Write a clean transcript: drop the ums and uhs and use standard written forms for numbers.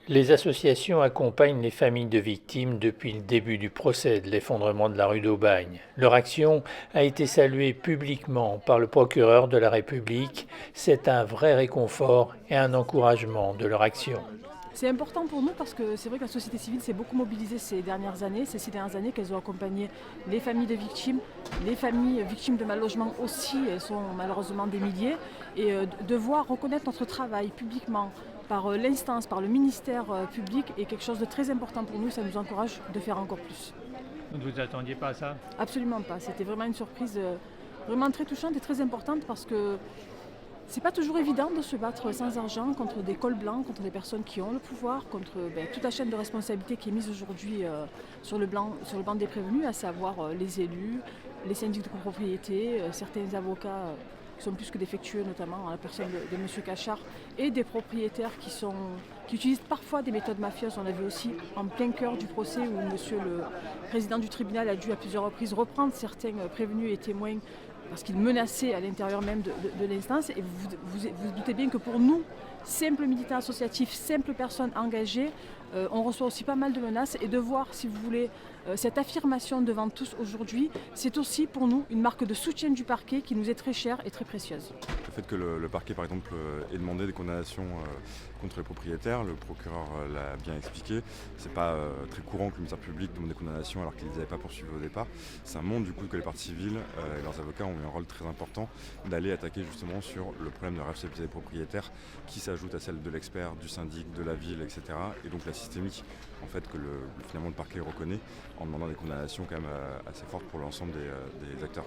Les associations accompagnent les familles de victimes depuis le début du procès de l'effondrement de la rue d'Aubagne. Leur action a été saluée publiquement par le procureur de la République. C'est un vrai réconfort et un encouragement de leur action. C'est important pour nous parce que c'est vrai que la société civile s'est beaucoup mobilisée ces dernières années. Ces 6 dernières années qu'elles ont accompagné les familles de victimes, les familles victimes de mal logement aussi, elles sont malheureusement des milliers. Et de voir reconnaître notre travail publiquement par l'instance, par le ministère public est quelque chose de très important pour nous. Ça nous encourage de faire encore plus. Vous ne vous attendiez pas à ça? Absolument pas. C'était vraiment une surprise vraiment très touchante et très importante parce que c'est pas toujours évident de se battre sans argent contre des cols blancs, contre des personnes qui ont le pouvoir, contre toute la chaîne de responsabilité qui est mise aujourd'hui sur le banc des prévenus, à savoir les élus, les syndics de copropriété, certains avocats qui sont plus que défectueux, notamment à la personne de M. Cachard, et des propriétaires qui utilisent parfois des méthodes mafieuses. On l'a vu aussi en plein cœur du procès où M. le président du tribunal a dû à plusieurs reprises reprendre certains prévenus et témoins parce qu'il menaçait à l'intérieur même de l'instance. Et vous doutez bien que pour nous, simples militants associatifs, simples personnes engagées, on reçoit aussi pas mal de menaces. Et de voir, si vous voulez, cette affirmation devant tous aujourd'hui, c'est aussi pour nous une marque de soutien du parquet qui nous est très chère et très précieuse. Le fait que le parquet, par exemple, ait demandé des condamnations contre les propriétaires, le procureur l'a bien expliqué. C'est pas très courant que le ministère public demande des condamnations alors qu'ils ne les avaient pas poursuivies au départ. Ça montre du coup que les parties civiles et leurs avocats ont eu un rôle très important d'aller attaquer justement sur le problème de la responsabilité des propriétaires qui s'ajoute à celle de l'expert, du syndic, de la ville, etc. Et donc la systémique en fait que finalement le parquet reconnaît en demandant des condamnations quand même assez fortes pour l'ensemble des acteurs.